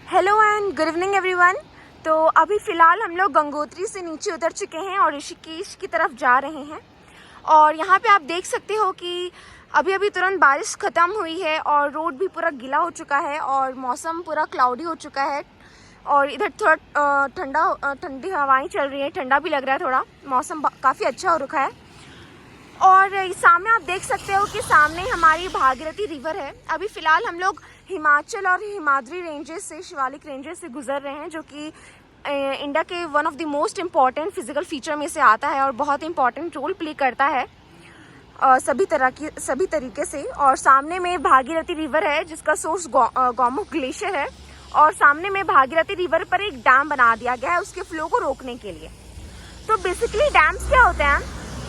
Hello and good evening everyone. तो अभी फ़िलहाल हम लोग गंगोत्री से नीचे उतर चुके हैं और ऋषिकेश की तरफ जा रहे हैं। और यहाँ पे आप देख सकते हो कि अभी अभी तुरंत बारिश ख़त्म हुई है और रोड भी पूरा गीला हो चुका है और मौसम पूरा क्लाउडी हो चुका है। और इधर थोड़ा ठंडी हवाएं चल रही है, ठंडा भी लग रहा है, थोड़ा मौसम काफ़ी अच्छा हो रखा है। और सामने आप देख सकते हो कि सामने हमारी भागीरथी रिवर है। अभी फ़िलहाल हम लोग हिमाचल और हिमाद्री रेंजेस से, शिवालिक रेंजेस से गुजर रहे हैं, जो कि इंडिया के one of the most important physical feature में से आता है और बहुत इंपॉर्टेंट रोल प्ले करता है सभी तरीके से। और सामने में भागीरथी रिवर है जिसका सोर्स गौमुख ग्लेशियर है। और सामने में भागीरथी रिवर पर एक डैम बना दिया गया है उसके फ्लो को रोकने के लिए। तो बेसिकली डैम्स क्या होते हैं?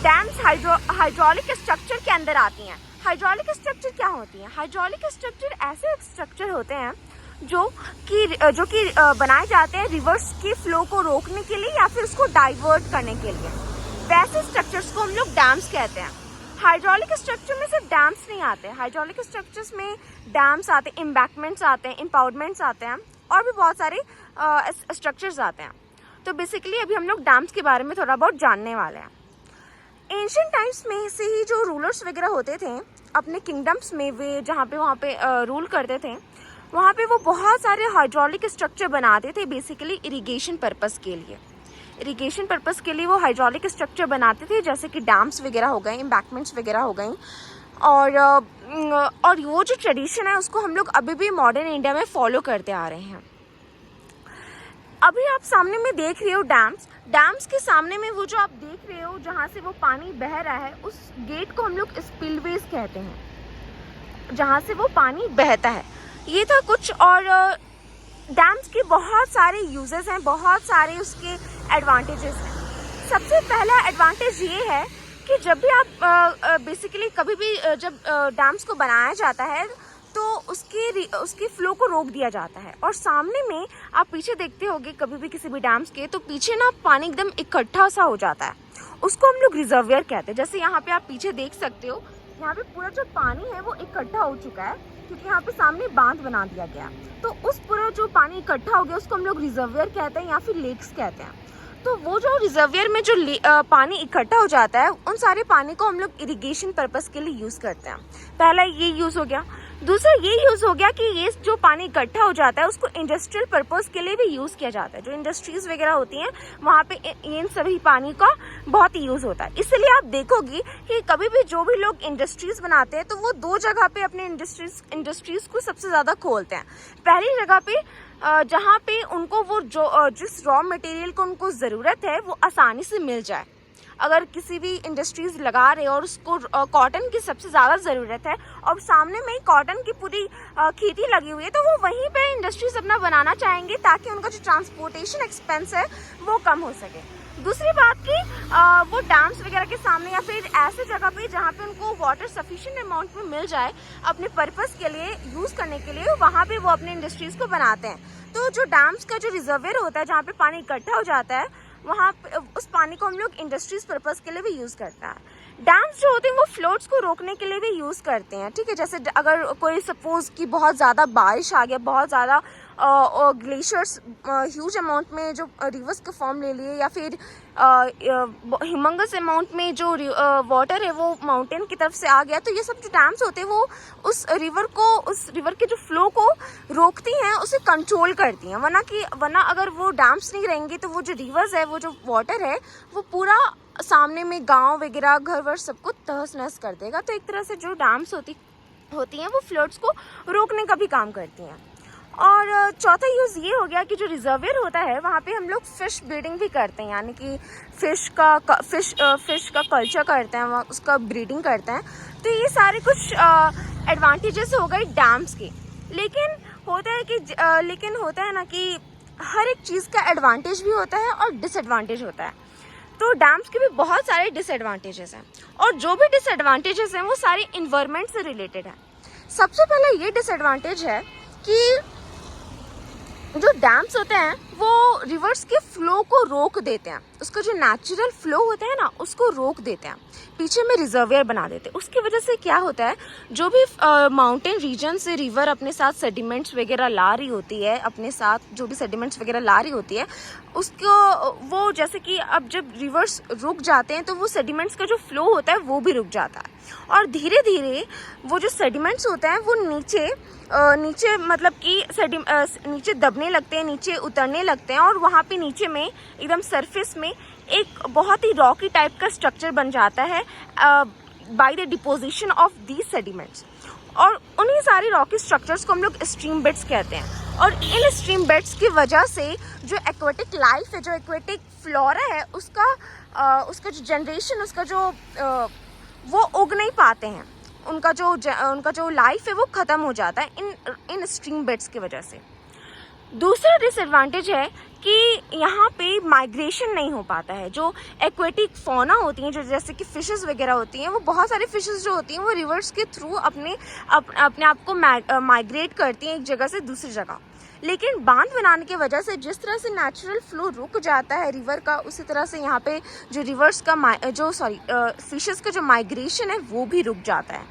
डैम्स हाइड्रोलिक स्ट्रक्चर के अंदर आती हैं। हाइड्रोलिक स्ट्रक्चर क्या होती हैं? हाइड्रोलिक स्ट्रक्चर ऐसे स्ट्रक्चर होते हैं जो कि बनाए जाते हैं रिवर्स के फ्लो को रोकने के लिए या फिर उसको डाइवर्ट करने के लिए। वैसे स्ट्रक्चर्स को हम लोग डैम्स कहते हैं। हाइड्रोलिक स्ट्रक्चर में सिर्फ डैम्स नहीं आते, हाइड्रोलिक स्ट्रक्चर्स में डैम्स आते हैं, एम्बैंकमेंट्स आते हैं, एम्पावरमेंट्स आते हैं और भी बहुत सारे स्ट्रक्चर्स आते हैं। तो बेसिकली अभी हम लोग डैम्स के बारे में थोड़ा बहुत जानने वाले हैं। एंशिएंट टाइम्स में से ही जो रूलर्स वगैरह होते थे अपने किंगडम्स में, वे वहाँ पे रूल करते थे, वहाँ पे वो बहुत सारे हाइड्रोलिक स्ट्रक्चर बनाते थे बेसिकली इरिगेशन पर्पस के लिए। इरिगेशन पर्पस के लिए वो हाइड्रोलिक स्ट्रक्चर बनाते थे, जैसे कि डैम्स वगैरह हो गए, एम्बैंकमेंट्स वगैरह हो गई। और वो जो ट्रेडिशन है उसको हम लोग अभी भी मॉडर्न इंडिया में फॉलो करते आ रहे हैं। अभी आप सामने में देख रहे हो डैम्स के सामने में वो जो आप देख रहे हो जहाँ से वो पानी बह रहा है, उस गेट को हम लोग स्पिलवेज कहते हैं, जहाँ से वो पानी बहता है। ये था कुछ। और डैम्स के बहुत सारे यूजेस हैं, बहुत सारे उसके एडवांटेजेस हैं। सबसे पहला एडवांटेज ये है कि जब भी आप बेसिकली कभी भी जब डैम्स को बनाया जाता है तो उसके फ्लो को रोक दिया जाता है। और सामने में आप पीछे देखते होगे कभी भी किसी भी डैम्स के, तो पीछे ना पानी एकदम इकट्ठा सा हो जाता है, उसको हम लोग रिजर्वियर कहते हैं। जैसे यहाँ पे आप पीछे देख सकते हो, यहाँ पे पूरा जो पानी है वो इकट्ठा हो चुका है क्योंकि यहाँ पे सामने बांध बना दिया गया। तो उस पूरा जो पानी इकट्ठा हो गया उसको हम लोग रिजर्वियर कहते हैं या फिर लेक्स कहते हैं। तो वो जो रिजर्वियर में जो पानी इकट्ठा हो जाता है, उन सारे पानी को हम लोग इरिगेशन पर्पस के लिए यूज़ करते हैं। पहला ये यूज़ हो गया। दूसरा ये यूज़ हो गया कि ये जो पानी इकट्ठा हो जाता है उसको इंडस्ट्रियल पर्पस के लिए भी यूज़ किया जाता है। जो इंडस्ट्रीज़ वगैरह होती हैं वहाँ पे इन सभी पानी का बहुत ही यूज़ होता है। इसलिए आप देखोगी कि कभी भी जो भी लोग इंडस्ट्रीज़ बनाते हैं तो वो दो जगह पे अपने इंडस्ट्रीज़ को सबसे ज़्यादा खोलते हैं। पहली जगह पे जहाँ पे उनको वो जिस रॉ मटेरियल को उनको ज़रूरत है वो आसानी से मिल जाए। अगर किसी भी इंडस्ट्रीज़ लगा रहे और उसको कॉटन की सबसे ज़्यादा ज़रूरत है और सामने में ही कॉटन की पूरी खेती लगी हुई है, तो वो वहीं पे इंडस्ट्रीज़ अपना बनाना चाहेंगे ताकि उनका जो ट्रांसपोर्टेशन एक्सपेंस है वो कम हो सके। दूसरी बात कि वो डैम्स वगैरह के सामने या फिर ऐसे जगह पे जहाँ पे उनको वाटर सफिशिएंट अमाउंट में मिल जाए अपने पर्पस के लिए यूज़ करने के लिए, वहाँ पे वो अपने इंडस्ट्रीज़ को बनाते हैं। तो जो डैम्स का जो रिजर्वियर होता है जहाँ पे पानी इकट्ठा हो जाता है, वहाँ उस पानी को हम लोग इंडस्ट्रीज पर्पस के लिए भी यूज़ करते हैं। डैम्स जो होते हैं वो फ्लोट्स को रोकने के लिए भी यूज़ करते हैं, ठीक है। जैसे अगर कोई सपोज़ कि बहुत ज़्यादा बारिश आ गया, बहुत ज़्यादा ग्लेशियर्स ह्यूज अमाउंट में जो रिवर्स का फॉर्म ले लिए, या फिर हिमंगस अमाउंट में जो वाटर है वो माउंटेन की तरफ से आ गया, तो ये सब जो डैम्स होते हैं वो उस रिवर के जो फ्लो को रोकती हैं, उसे कंट्रोल करती हैं। वरना अगर वो डैम्स नहीं रहेंगे तो वो जो रिवर्स है, वो जो वाटर है, वो पूरा सामने में गांव वगैरह घर वर सबको तहस नहस कर देगा। तो एक तरह से जो डैम्स होती हैं वो फ्लड्स को रोकने का भी काम करती हैं। और चौथा यूज़ ये हो गया कि जो रिजर्वियर होता है वहाँ पे हम लोग फ़िश ब्रीडिंग भी करते हैं, यानी कि फ़िश का कल्चर करते हैं, उसका ब्रीडिंग करते हैं। तो ये सारे कुछ एडवांटेजेस हो गए डैम्स के। लेकिन होता है ना कि हर एक चीज़ का एडवांटेज भी होता है और डिसएडवांटेज होता है। तो डैम्स के भी बहुत सारे डिसएडवांटेजेस हैं और जो भी डिसएडवांटेजेस हैं वो सारे इन्वायरमेंट से रिलेटेड है। सबसे पहला ये डिसएडवांटेज है कि जो डैम्स होते हैं वो रिवर्स के फ्लो को रोक देते हैं, उसका जो नेचुरल फ्लो होता है ना उसको रोक देते हैं, पीछे में रिजर्वियर बना देते हैं। उसकी वजह से क्या होता है, जो भी माउंटेन रीजन से रिवर अपने साथ सेडिमेंट्स वगैरह ला रही होती है, अपने साथ जो भी सेडिमेंट्स वगैरह ला रही होती है उसको वो, जैसे कि अब जब रिवर्स रुक जाते हैं तो वो सेडिमेंट्स का जो फ्लो होता है वो भी रुक जाता है, और धीरे धीरे वो जो सेडिमेंट्स होते हैं वो नीचे मतलब कि नीचे दबने लगते हैं, नीचे उतरने लगते हैं, और वहाँ पे नीचे में एकदम सरफेस में एक बहुत ही रॉकी टाइप का स्ट्रक्चर बन जाता है by the deposition of these sediments. और उन्हीं सारे रॉकी स्ट्रक्चर्स को हम लोग स्ट्रीम बेड्स कहते हैं। और इन स्ट्रीम बेड्स की वजह से जो एक्वेटिक लाइफ है, जो एक्वेटिक फ्लोरा है, उसका जो जनरेशन, उसका जो वो उग नहीं पाते हैं, उनका जो लाइफ है वो ख़त्म हो जाता है इन स्ट्रीम बेड्स की वजह से। दूसरा डिसएडवांटेज है कि यहाँ पे माइग्रेशन नहीं हो पाता है। जो एक्वेटिक फौना होती हैं, जो जैसे कि फिशेस वगैरह होती हैं, वो बहुत सारी फिशेस जो होती हैं वो रिवर्स के थ्रू अपने आप को माइग्रेट करती हैं एक जगह से दूसरी जगह। लेकिन बांध बनाने की वजह से जिस तरह से नेचुरल फ्लो रुक जाता है रिवर का, उसी तरह से यहाँ पे जो रिवर्स का फिशेस का जो माइग्रेशन है वो भी रुक जाता है,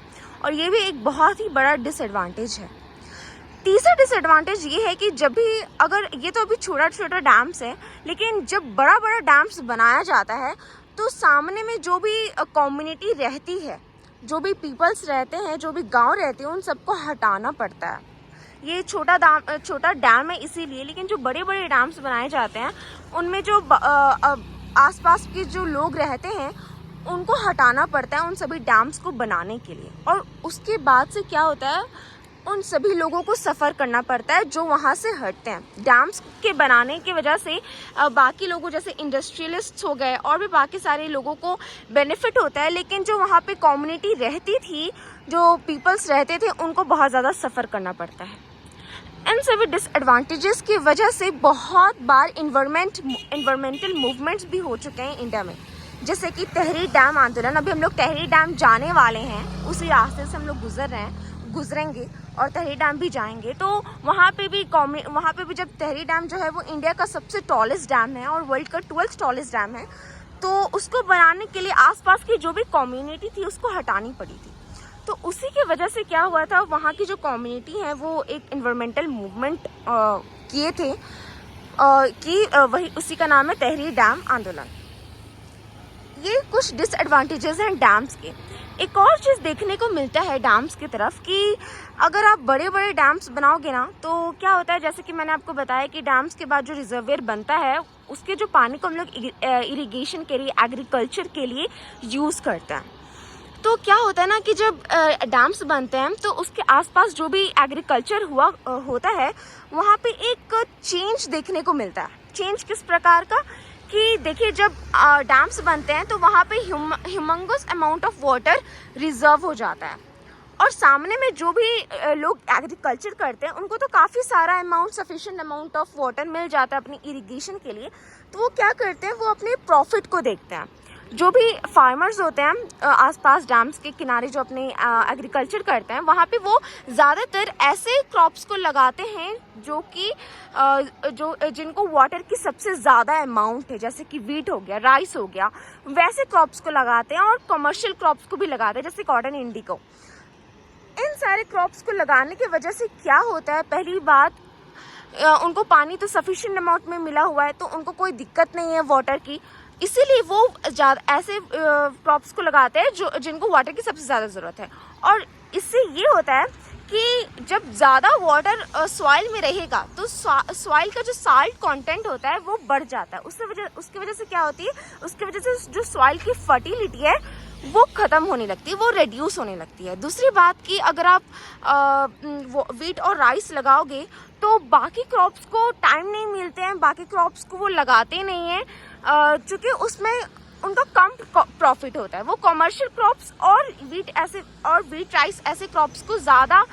और ये भी एक बहुत ही बड़ा डिसएडवांटेज है। तीसरा डिसएडवांटेज ये है कि जब भी, अगर ये तो अभी छोटा छोटा डैम्स है, लेकिन जब बड़ा बड़ा डैम्स बनाया जाता है तो सामने में जो भी कम्युनिटी रहती है, जो भी पीपल्स रहते हैं, जो भी गांव रहते हैं, उन सबको हटाना पड़ता है। ये छोटा डैम है इसीलिए, लेकिन जो बड़े बड़े डैम्स बनाए जाते हैं उनमें जो आसपास के जो लोग रहते हैं उनको हटाना पड़ता है उन सभी डैम्स को बनाने के लिए। और उसके बाद से क्या होता है, उन सभी लोगों को सफ़र करना पड़ता है जो वहाँ से हटते हैं। डैम्स के बनाने की वजह से बाकी लोगों जैसे इंडस्ट्रियलिस्ट्स हो गए और भी बाकी सारे लोगों को बेनिफिट होता है, लेकिन जो वहाँ पे कम्युनिटी रहती थी, जो पीपल्स रहते थे, उनको बहुत ज़्यादा सफ़र करना पड़ता है। इन सभी डिसएडवांटेजेस की वजह से बहुत बार इन्वायरमेंटल मूवमेंट्स भी हो चुके हैं इंडिया में, जैसे कि तहरीर डैम आंदोलन। अभी हम लोग तहरीर डैम जाने वाले हैं, उसी रास्ते से हम लोग गुजरेंगे और तहरीर डैम भी जाएंगे। तो वहाँ पे भी जब तहरीर डैम जो है वो इंडिया का सबसे टॉलेस्ट डैम है और वर्ल्ड का 12th टॉलेस्ट डैम है, तो उसको बनाने के लिए आसपास की जो भी कम्युनिटी थी उसको हटानी पड़ी थी। तो उसी की वजह से क्या हुआ था, वहाँ की जो कम्युनिटी है वो एक इन्वायरमेंटल मूवमेंट किए थे कि वही उसी का नाम है तहरीर डैम आंदोलन। ये कुछ डिसएडवांटेजेस हैं डैम्स के। एक और चीज़ देखने को मिलता है डैम्स की तरफ कि अगर आप बड़े बड़े डैम्स बनाओगे ना तो क्या होता है, जैसे कि मैंने आपको बताया कि डैम्स के बाद जो रिजर्वियर बनता है उसके जो पानी को हम लोग इरिगेशन के लिए, एग्रीकल्चर के लिए यूज़ करते हैं। तो क्या होता है ना कि जब डैम्स बनते हैं तो उसके आसपास जो भी एग्रीकल्चर होता है वहाँ पे एक चेंज देखने को मिलता है। चेंज किस प्रकार का कि देखिए, जब डैम्स बनते हैं तो वहाँ पे humongous amount of water reserve हो जाता है, और सामने में जो भी लोग एग्रीकल्चर करते हैं उनको तो काफ़ी सारा सफिशिएंट अमाउंट ऑफ वाटर मिल जाता है अपनी इरिगेशन के लिए। तो वो क्या करते हैं, वो अपने प्रॉफिट को देखते हैं। जो भी फार्मर्स होते हैं आसपास डैम्स के किनारे जो अपने एग्रीकल्चर करते हैं, वहाँ पे वो ज़्यादातर ऐसे क्रॉप्स को लगाते हैं जो कि जिनको वाटर की सबसे ज़्यादा अमाउंट है, जैसे कि वीट हो गया, राइस हो गया, वैसे क्रॉप्स को लगाते हैं। और कमर्शियल क्रॉप्स को भी लगाते हैं जैसे कॉटन, इंडिगो। इन सारे क्रॉप्स को लगाने की वजह से क्या होता है, पहली बात उनको पानी तो सफिशिएंट अमाउंट में मिला हुआ है, तो उनको कोई दिक्कत नहीं है वाटर की, इसीलिए वो ज़्यादा ऐसे क्रॉप्स को लगाते हैं जिनको वाटर की सबसे ज़्यादा ज़रूरत है। और इससे ये होता है कि जब ज़्यादा वाटर सॉइल में रहेगा तो सॉइल का जो साल्ट कंटेंट होता है वो बढ़ जाता है। उसकी वजह से क्या होती है, उसकी वजह से जो सॉइल की फर्टिलिटी है वो ख़त्म होने लगती है, वो रिड्यूस होने लगती है। दूसरी बात कि अगर आप वीट और राइस लगाओगे तो बाकी क्रॉप्स को टाइम नहीं मिलते हैं, बाकी क्रॉप्स को वो लगाते नहीं हैं क्योंकि उसमें उनका कम प्रॉफिट होता है। वो कमर्शियल क्रॉप्स और वीट राइस ऐसे क्रॉप्स को ज़्यादा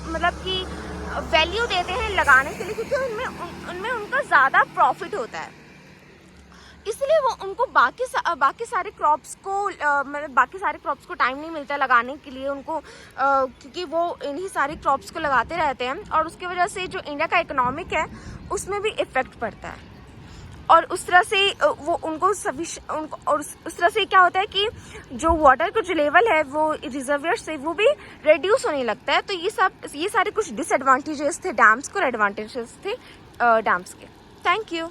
मतलब कि वैल्यू देते हैं लगाने के लिए, क्योंकि उनमें उनका ज़्यादा प्रॉफिट होता है। इसलिए वो उनको बाकी सारे क्रॉप्स को मतलब बाकी सारे क्रॉप्स को टाइम नहीं मिलता लगाने के लिए उनको, क्योंकि वो इन्हीं सारी क्रॉप्स को लगाते रहते हैं और उसकी वजह से जो इंडिया का इकोनॉमिक है उसमें भी इफ़ेक्ट पड़ता है। और उस तरह से वो उनको और उस तरह से क्या होता है कि जो वाटर का जो लेवल है वो रिजर्वियर से वो भी रिड्यूस होने लगता है। तो ये सारे कुछ डिसएडवांटेजेस थे डैम्स के और एडवांटेजेस थे डैम्स के। Thank you.